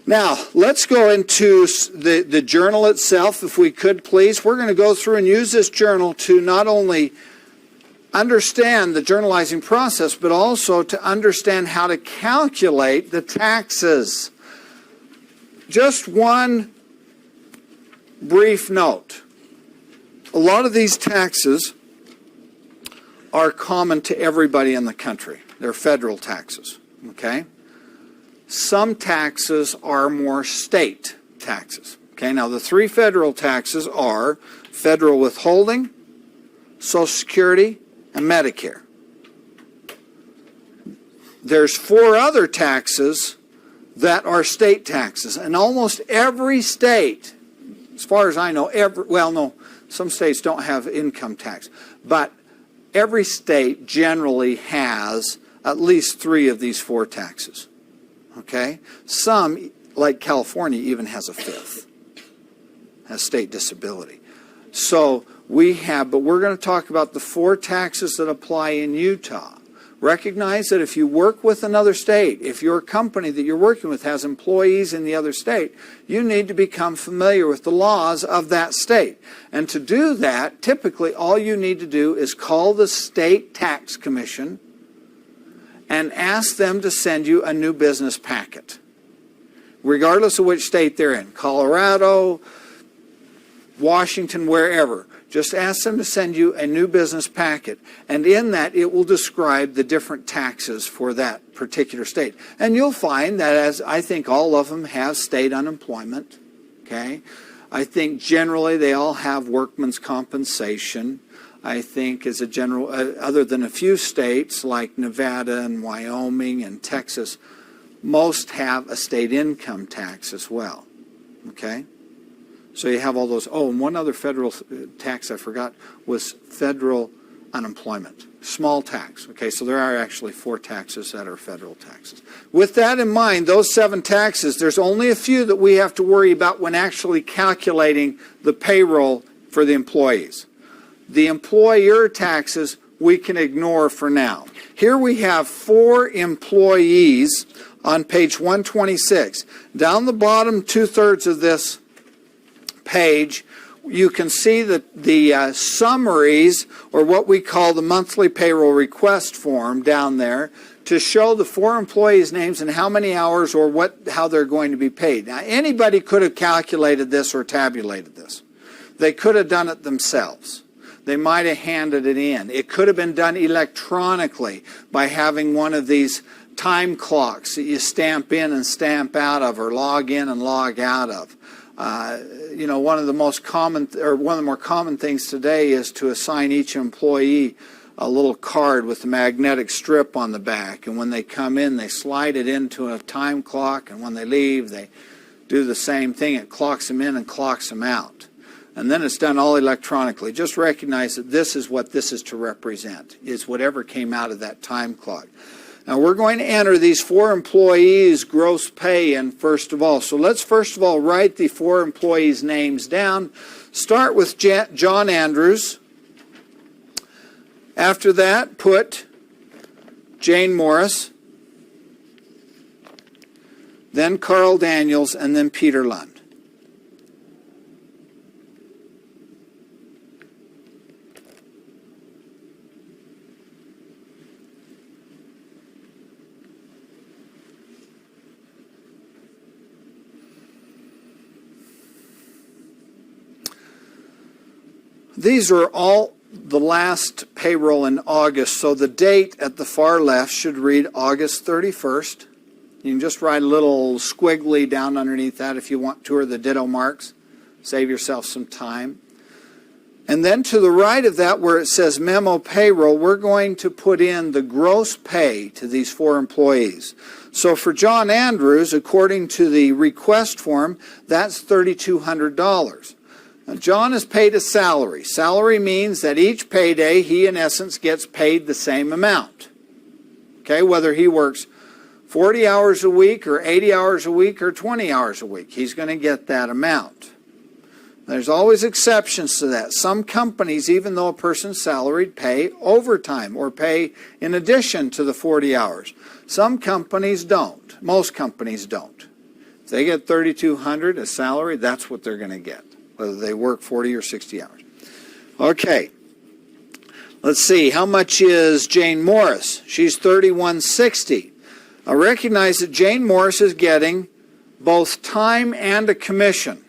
Now, let's go into the journal itself, if we could, please. We're going to go through and use this journal to not only understand the journalizing process, but also to understand how to calculate the taxes. Just one brief note. A lot of these taxes are common to everybody in the country. They're federal taxes, okay? Some taxes are more state taxes. Okay, now the three federal taxes are federal withholding, Social Security, and Medicare. There's four other taxes that are state taxes, and almost every state, as far as I know, some states don't have income tax, but every state generally has at least three of these four taxes. Okay? Some, like California, even has a fifth, has state disability. So but we're going to talk about the four taxes that apply in Utah. Recognize that if you work with another state, if your company that you're working with has employees in the other state, you need to become familiar with the laws of that state. And to do that, typically all you need to do is call the state tax commission and ask them to send you a new business packet, regardless of which state they're in, Colorado, Washington, wherever. Just ask them to send you a new business packet, and in that it will describe the different taxes for that particular state. And you'll find that, as I think all of them have state unemployment, okay? I think generally they all have workman's compensation. I think as a general, other than a few states like Nevada and Wyoming and Texas, most have a state income tax as well, okay? So you have all those. Oh, and one other federal tax I forgot was federal unemployment. Small tax, okay? So there are actually four taxes that are federal taxes. With that in mind, those 7 taxes, there's only a few that we have to worry about when actually calculating the payroll for the employees. The employer taxes we can ignore for now. Here we have 4 employees on page 126. Down the bottom 2/3 of this page, you can see the summaries, or what we call the monthly payroll request form down there, to show the 4 employees' names and how many hours or how they're going to be paid. Now, anybody could have calculated this or tabulated this. They could have done it themselves. They might have handed it in. It could have been done electronically by having one of these time clocks that you stamp in and stamp out of, or log in and log out of. One of the more common things today is to assign each employee a little card with a magnetic strip on the back, and when they come in, they slide it into a time clock, and when they leave, they do the same thing. It clocks them in and clocks them out. And then it's done all electronically. Just recognize that this is what this is to represent, is whatever came out of that time clock. Now we're going to enter these 4 employees' gross pay in first of all. So let's first of all write the 4 employees' names down. Start with John Andrews. After that, put Jane Morris, then Carl Daniels, and then Peter Lund. These are all the last payroll in August, so the date at the far left should read August 31st. You can just write a little squiggly down underneath that if you want to, or the ditto marks. Save yourself some time. And then to the right of that, where it says memo payroll, we're going to put in the gross pay to these 4 employees. So for John Andrews, according to the request form, that's $3,200. Now, John is paid a salary. Salary means that each payday he, in essence, gets paid the same amount. Okay, whether he works 40 hours a week or 80 hours a week or 20 hours a week, he's going to get that amount. There's always exceptions to that. Some companies, even though a person's salaried, pay overtime or pay in addition to the 40 hours. Some companies don't. Most companies don't. If they get $3,200 as salary, that's what they're going to get, whether they work 40 or 60 hours. Okay. Let's see. How much is Jane Morris? She's $3,160. I recognize that Jane Morris is getting both time and a commission.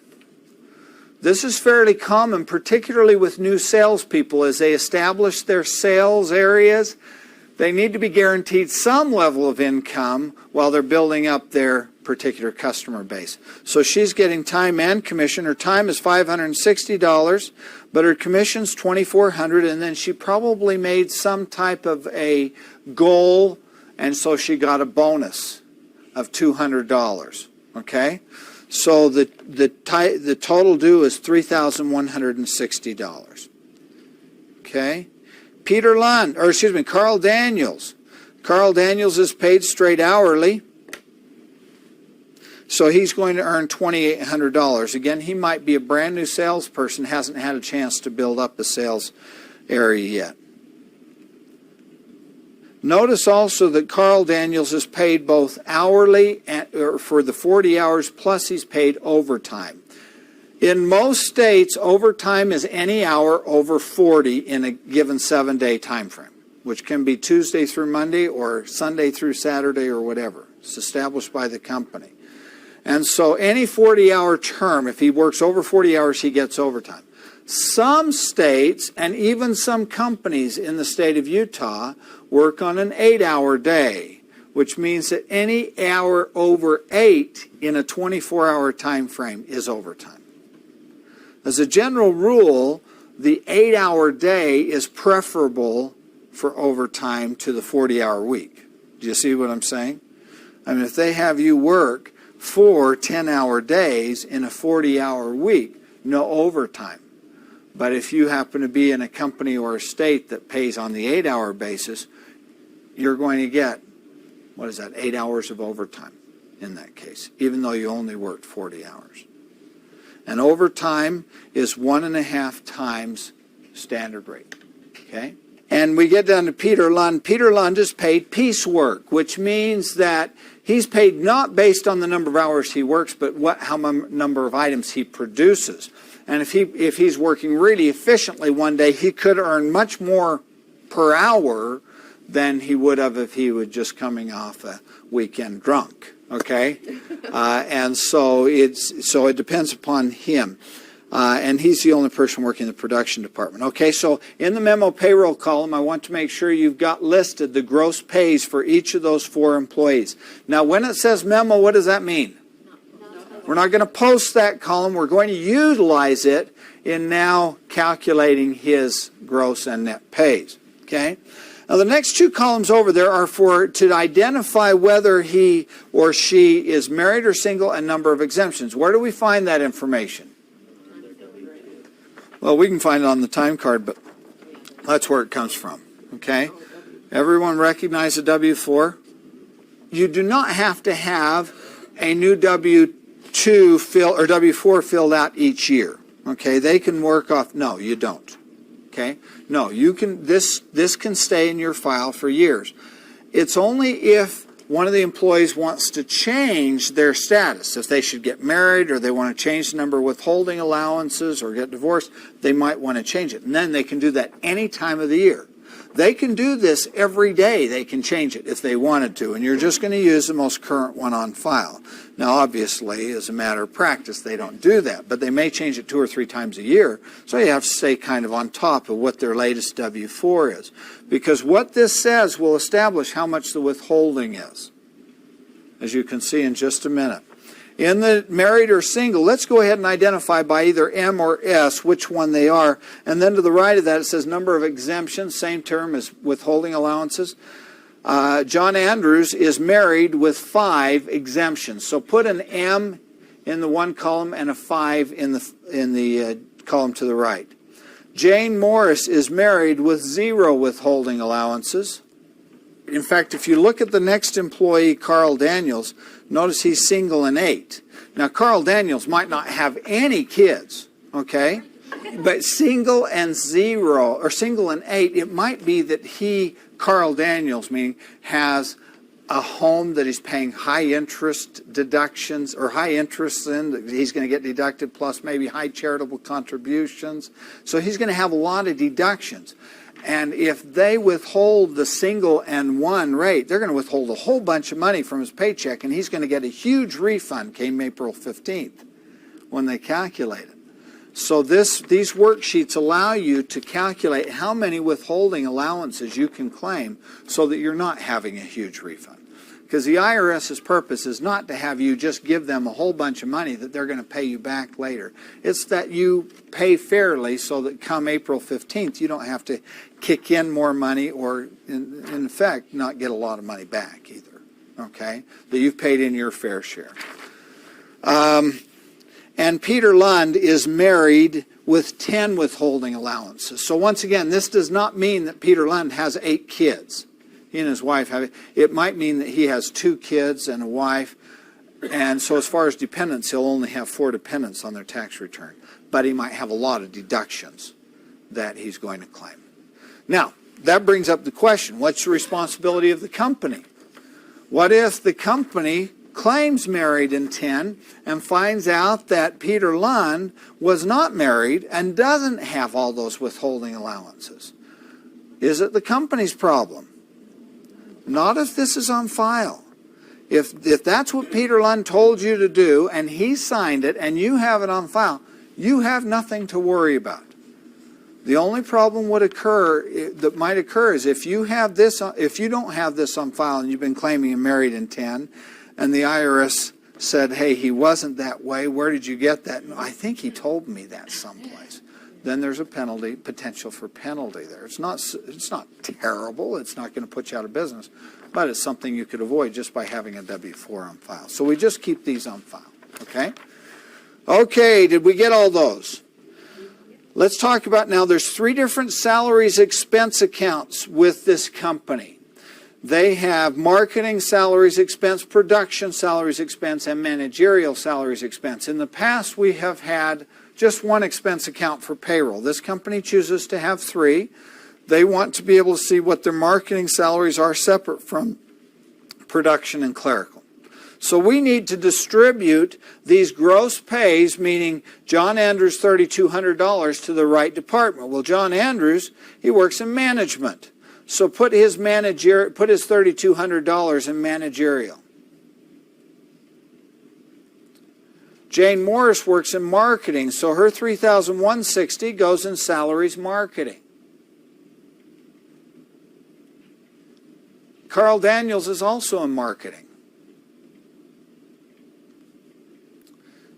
This is fairly common, particularly with new salespeople. As they establish their sales areas, they need to be guaranteed some level of income while they're building up their particular customer base. So she's getting time and commission. Her time is $560, but her commission's $2,400, and then she probably made some type of a goal, and so she got a bonus of $200. Okay? So the total due is $3,160. Okay? Carl Daniels. Carl Daniels is paid straight hourly. So he's going to earn $2,800. Again, he might be a brand new salesperson, hasn't had a chance to build up the sales area yet. Notice also that Carl Daniels is paid both hourly for the 40 hours, plus he's paid overtime. In most states, overtime is any hour over 40 in a given 7-day time frame, which can be Tuesday through Monday or Sunday through Saturday or whatever. It's established by the company. And so any 40-hour term, if he works over 40 hours, he gets overtime. Some states and even some companies in the state of Utah work on an 8-hour day, which means that any hour over 8 in a 24-hour time frame is overtime. As a general rule, the 8-hour day is preferable for overtime to the 40-hour week. Do you see what I'm saying? I mean, if they have you work 4 10-hour days in a 40-hour week, no overtime. But if you happen to be in a company or a state that pays on the 8-hour basis, you're going to get, 8 hours of overtime in that case, even though you only worked 40 hours. And overtime is 1.5 times standard rate. Okay? And we get down to Peter Lund. Peter Lund is paid piecework, which means that he's paid not based on the number of hours he works, but how number of items he produces. And if he's working really efficiently one day, he could earn much more per hour than he would have if he was just coming off a weekend drunk. Okay, and so it depends upon him, and he's the only person working in the production department. Okay, so in the memo payroll column, I want to make sure you've got listed the gross pays for each of those 4 employees. Now, when it says memo, what does that mean? We're not going to post that column. We're going to utilize it in now calculating his gross and net pays. Okay. Now, the next 2 columns over there are to identify whether he or she is married or single and number of exemptions. Where do we find that information? Well, we can find it on the time card, but that's where it comes from. Okay? Everyone recognize the W-4? You do not have to have a new W-2 or W-4 filled out each year. Okay? They can work off. No, you don't. Okay? No, you can. This can stay in your file for years. It's only if one of the employees wants to change their status, if they should get married or they want to change the number of withholding allowances or get divorced, they might want to change it. And then they can do that any time of the year. They can do this every day. They can change it if they wanted to, and you're just going to use the most current one on file. Now, obviously, as a matter of practice, they don't do that, but they may change it 2 or 3 times a year, so you have to stay kind of on top of what their latest W-4 is, because what this says will establish how much the withholding is, as you can see in just a minute. In the married or single, let's go ahead and identify by either M or S which one they are. And then to the right of that, it says number of exemptions, same term as withholding allowances. John Andrews is married with 5 exemptions. So put an M in the one column and a 5 in the column to the right. Jane Morris is married with 0 withholding allowances. In fact, if you look at the next employee, Carl Daniels, notice he's single and 8. Now, Carl Daniels might not have any kids, okay? But single and 0, or single and 8, it might be that Carl Daniels, meaning, has a home that he's paying high interest deductions or high interest in, that he's going to get deducted, plus maybe high charitable contributions. So he's going to have a lot of deductions. And if they withhold the single and one rate, they're going to withhold a whole bunch of money from his paycheck, and he's going to get a huge refund came April 15th when they calculate it. So these worksheets allow you to calculate how many withholding allowances you can claim so that you're not having a huge refund. Because the IRS's purpose is not to have you just give them a whole bunch of money that they're going to pay you back later. It's that you pay fairly so that come April 15th, you don't have to kick in more money or, in effect, not get a lot of money back either. Okay? That you've paid in your fair share. And Peter Lund is married with 10 withholding allowances. So once again, this does not mean that Peter Lund has 8 kids. He and his wife have it. It might mean that he has 2 kids and a wife. And so as far as dependents, he'll only have 4 dependents on their tax return. But he might have a lot of deductions that he's going to claim. Now, that brings up the question, what's the responsibility of the company? What if the company claims married in 10 and finds out that Peter Lund was not married and doesn't have all those withholding allowances? Is it the company's problem? Not if this is on file. If that's what Peter Lund told you to do and he signed it and you have it on file, you have nothing to worry about. The only problem that might occur is if you don't have this on file and you've been claiming him married in 10 and the IRS said, hey, he wasn't that way, where did you get that? No, I think he told me that someplace. Then there's a potential for penalty there. It's not terrible. It's not going to put you out of business, but it's something you could avoid just by having a W-4 on file. So we just keep these on file, okay? Okay, did we get all those? Let's talk about now, there's 3 different salaries expense accounts with this company. They have marketing salaries expense, production salaries expense, and managerial salaries expense. In the past, we have had just 1 expense account for payroll. This company chooses to have 3. They want to be able to see what their marketing salaries are separate from production and clerical. So we need to distribute these gross pays, meaning John Andrews $3,200 to the right department. Well, John Andrews, he works in management. So put his $3,200 in managerial. Jane Morris works in marketing, so her $3,160 goes in salaries marketing. Carl Daniels is also in marketing.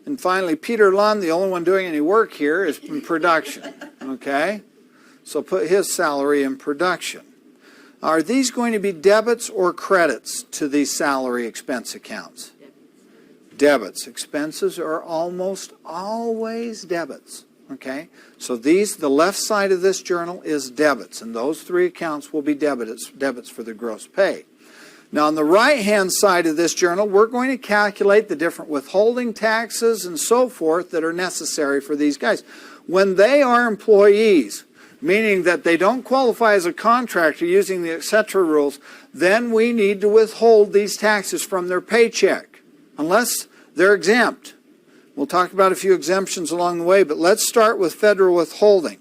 And finally, Peter Lund, the only one doing any work here, is in production. Okay? So put his salary in production. Are these going to be debits or credits to these salary expense accounts? Debits. Expenses are almost always debits. Okay? So the left side of this journal is debits, and those 3 accounts will be debits for the gross pay. Now, on the right-hand side of this journal, we're going to calculate the different withholding taxes and so forth that are necessary for these guys. When they are employees, meaning that they don't qualify as a contractor using the etc. rules, then we need to withhold these taxes from their paycheck, unless they're exempt. We'll talk about a few exemptions along the way, but let's start with federal withholding.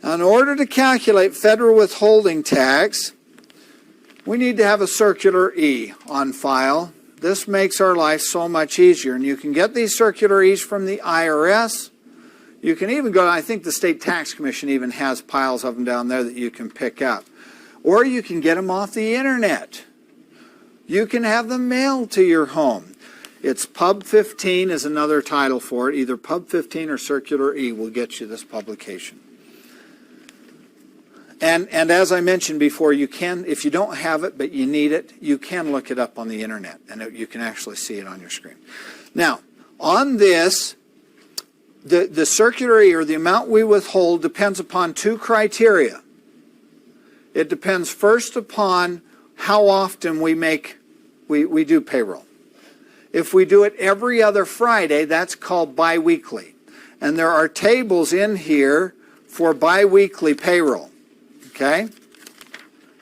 Now, in order to calculate federal withholding tax, we need to have a Circular E on file. This makes our life so much easier, and you can get these Circular E's from the IRS. You can even go, I think the State Tax Commission even has piles of them down there that you can pick up. Or you can get them off the internet. You can have them mailed to your home. It's Pub 15 is another title for it. Either Pub 15 or Circular E will get you this publication. And as I mentioned before, you can, if you don't have it but you need it, you can look it up on the internet and you can actually see it on your screen. Now, on this, the Circular E, or the amount we withhold, depends upon 2 criteria. It depends first upon how often we do payroll. If we do it every other Friday, that's called biweekly. And there are tables in here for biweekly payroll. Okay?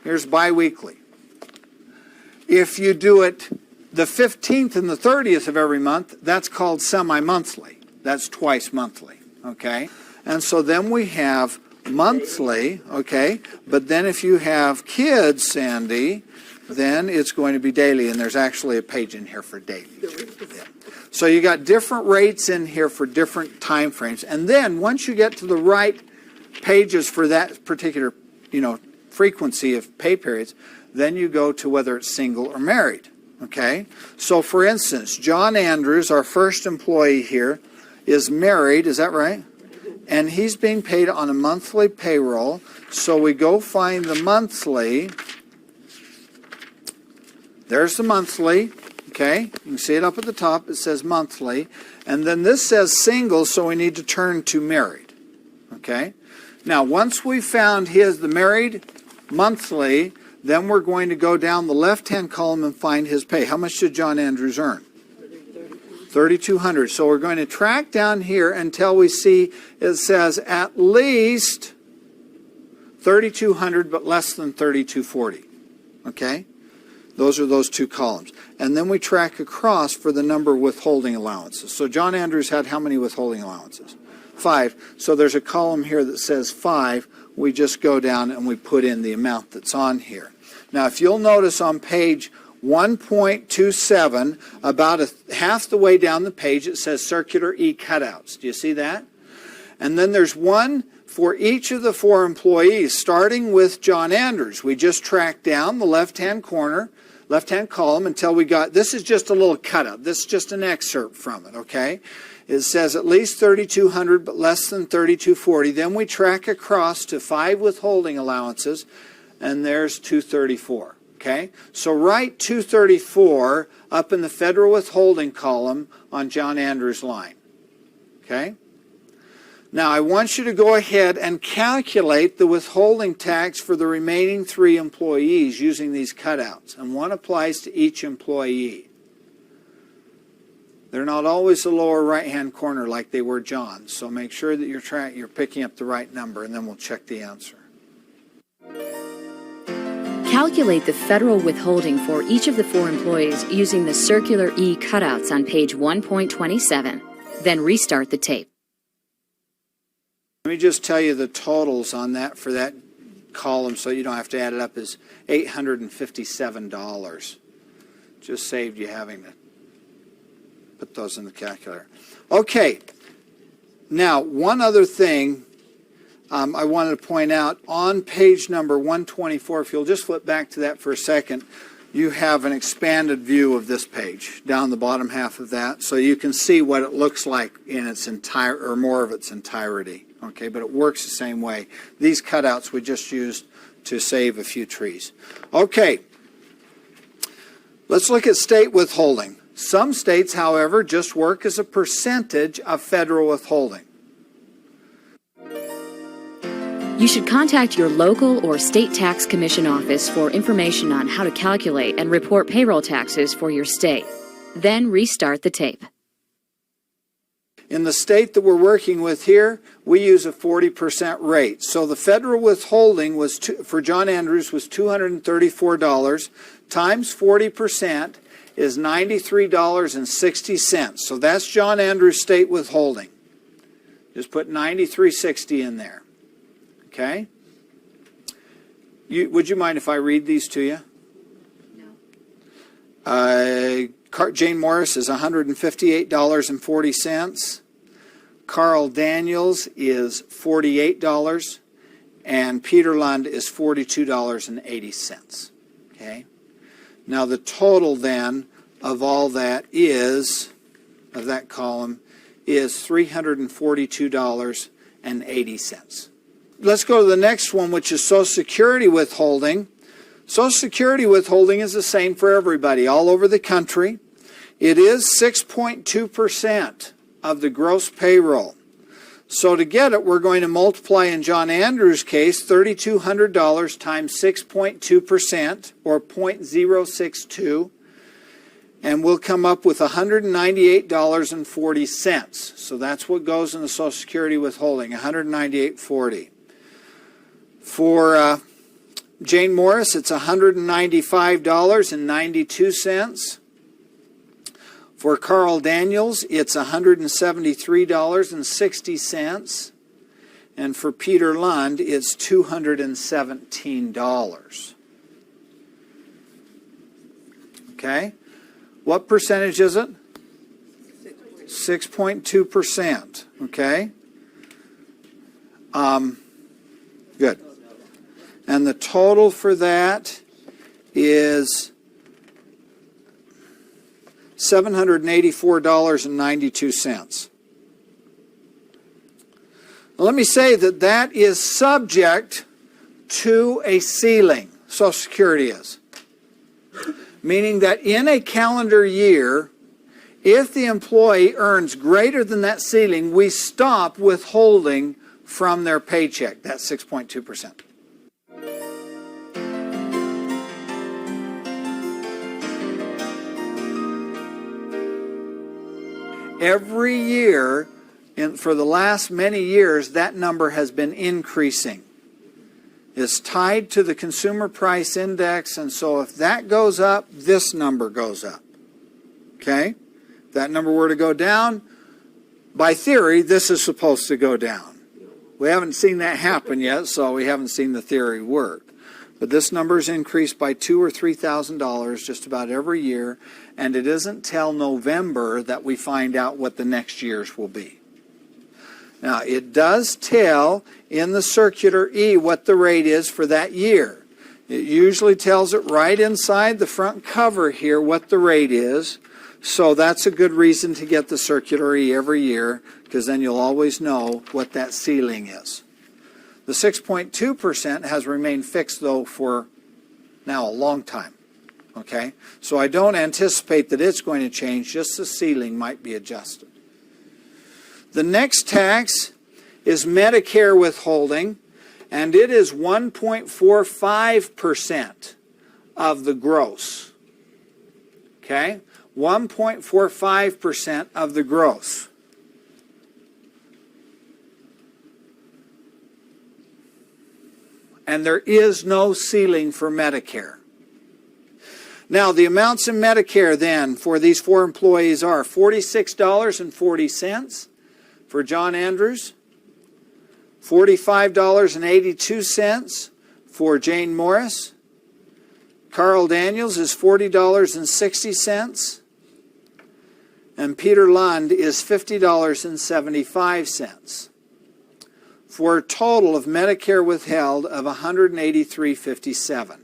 Here's biweekly. If you do it the 15th and the 30th of every month, that's called semi-monthly. That's twice monthly, okay? And so then we have monthly, okay? But then if you have kids, Sandy, then it's going to be daily, and there's actually a page in here for daily. Yeah. So you got different rates in here for different time frames. And then once you get to the right pages for that particular, frequency of pay periods, then you go to whether it's single or married, okay? So for instance, John Andrews, our first employee here, is married, is that right? And he's being paid on a monthly payroll. So we go find the monthly. There's the monthly, okay? You can see it up at the top. It says monthly. And then this says single, so we need to turn to married, okay? Now, once we found the married monthly, then we're going to go down the left-hand column and find his pay. How much did John Andrews earn? $3,200. So we're going to track down here until we see it says at least $3,200, but less than $3,240, okay? Those are those two columns. And then we track across for the number of withholding allowances. So John Andrews had how many withholding allowances? 5. So there's a column here that says 5. We just go down and we put in the amount that's on here. Now, if you'll notice on page 1.27, about half the way down the page, it says Circular E cutouts. Do you see that? And then there's one for each of the 4 employees, starting with John Andrews. We just tracked down the left-hand column until we got, this is just a little cutout. This is just an excerpt from it, okay? It says at least $3,200, but less than $3,240. Then we track across to 5 withholding allowances, and there's $234. Okay, so write $234 up in the federal withholding column on John Andrews' line. Okay? Now I want you to go ahead and calculate the withholding tax for the remaining 3 employees using these cutouts. And one applies to each employee. They're not always the lower right-hand corner like they were John's. So make sure that you're picking up the right number, and then we'll check the answer. Calculate the federal withholding for each of the 4 employees using the Circular E cutouts on page 1.27. Then restart the tape. Let me just tell you the totals on that for that column so you don't have to add it up is $857. Just saved you having to put those in the calculator. Okay, now one other thing I wanted to point out on page number 124, if you'll just flip back to that for a second, you have an expanded view of this page down the bottom half of that, so you can see what it looks like in its entire, or more of its entirety. Okay, but it works the same way. These cutouts we just used to save a few trees. Okay, let's look at state withholding. Some states, however, just work as a percentage of federal withholding. You should contact your local or state tax commission office for information on how to calculate and report payroll taxes for your state. Then restart the tape. In the state that we're working with here, we use a 40% rate. So the federal withholding was for John Andrews was $234 times 40% is $93.60. So that's John Andrews state withholding. Just put $93.60 in there. Okay? Would you mind if I read these to you? No. Jane Morris is $158.40. Carl Daniels is $48. And Peter Lund is $42.80. Okay? Now the total then of all that is, of that column, is $342.80. Let's go to the next one, which is Social Security withholding. Social Security withholding is the same for everybody all over the country. It is 6.2% of the gross payroll. So to get it, we're going to multiply, in John Andrews' case, $3,200 times 6.2%, or 0.062, and we'll come up with $198.40. So that's what goes in the Social Security withholding, $198.40. For Jane Morris, it's $195.92. For Carl Daniels, it's $173.60. And for Peter Lund, it's $217. Okay? What percentage is it? 6.2%. Okay? Good. And the total for that is $784.92. Let me say that that is subject to a ceiling. Social Security is. Meaning that in a calendar year, if the employee earns greater than that ceiling, we stop withholding from their paycheck. That's 6.2%. Every year, for the last many years, that number has been increasing. It's tied to the consumer price index, and so if that goes up, this number goes up. Okay? If that number were to go down, by theory, this is supposed to go down. We haven't seen that happen yet, so we haven't seen the theory work. But this number is increased by $2,000 or $3,000 just about every year, and it isn't till November that we find out what the next year's will be. Now, it does tell in the Circular E what the rate is for that year. It usually tells it right inside the front cover here what the rate is, so that's a good reason to get the Circular E every year, because then you'll always know what that ceiling is. The 6.2% has remained fixed, though, for now a long time. Okay? So I don't anticipate that it's going to change, just the ceiling might be adjusted. The next tax is Medicare withholding, and it is 1.45% of the gross. Okay? 1.45% of the gross. And there is no ceiling for Medicare. Now, the amounts in Medicare then for these four employees are $46.40 for John Andrews, $45.82 for Jane Morris, Carl Daniels is $40.60, and Peter Lund is $50.75. For a total of Medicare withheld of $183.57.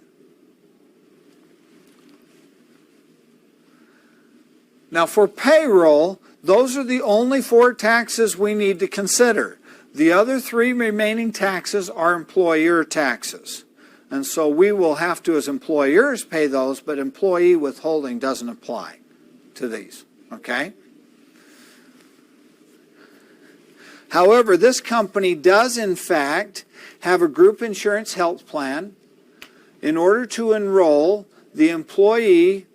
Now for payroll, those are the only four taxes we need to consider. The other three remaining taxes are employer taxes. And so we will have to, as employers, pay those, but employee withholding doesn't apply to these. Okay? However, this company does, in fact, have a group insurance health plan. In order to enroll the employee,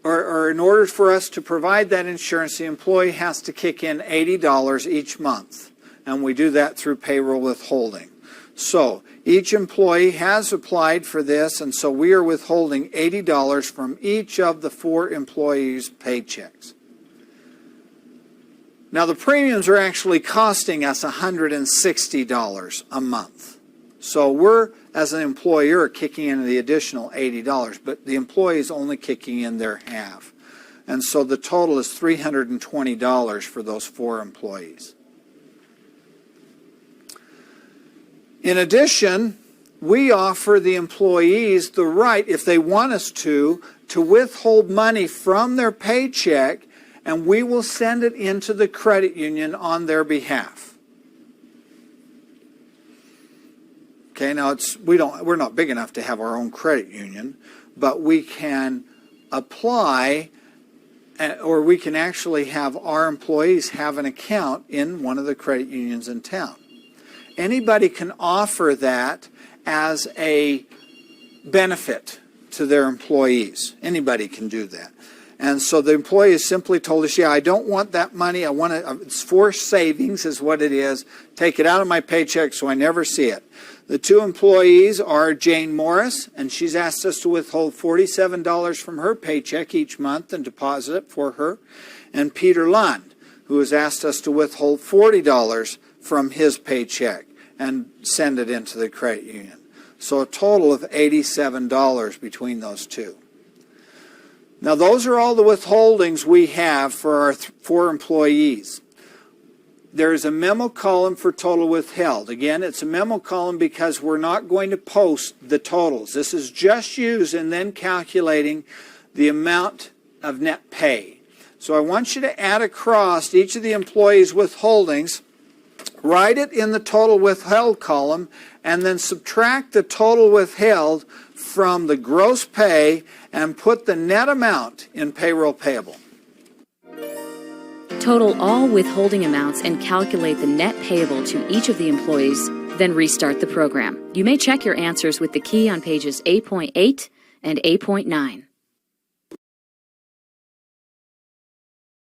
or in order for us to provide that insurance, the employee has to kick in $80 each month. And we do that through payroll withholding. So each employee has applied for this, and so we are withholding $80 from each of the four employees' paychecks. Now, the premiums are actually costing us $160 a month. So we're, as an employer, kicking in the additional $80, but the employee is only kicking in their half. And so the total is $320 for those four employees. In addition, we offer the employees the right, if they want us to withhold money from their paycheck, and we will send it into the credit union on their behalf. Okay, now we're not big enough to have our own credit union, but we can apply, or we can actually have our employees have an account in one of the credit unions in town. Anybody can offer that as a benefit to their employees. Anybody can do that. And so the employee has simply told us, yeah, I don't want that money. I want it, it's forced savings is what it is. Take it out of my paycheck so I never see it. The two employees are Jane Morris, and she's asked us to withhold $47 from her paycheck each month and deposit it for her. And Peter Lund, who has asked us to withhold $40 from his paycheck and send it into the credit union. So a total of $87 between those two. Now, those are all the withholdings we have for our 4 employees. There is a memo column for total withheld. Again, it's a memo column because we're not going to post the totals. This is just used in then calculating the amount of net pay. So I want you to add across each of the employees' withholdings, write it in the total withheld column, and then subtract the total withheld from the gross pay and put the net amount in payroll payable. Total all withholding amounts and calculate the net payable to each of the employees, then restart the program. You may check your answers with the key on pages 8.8 and 8.9.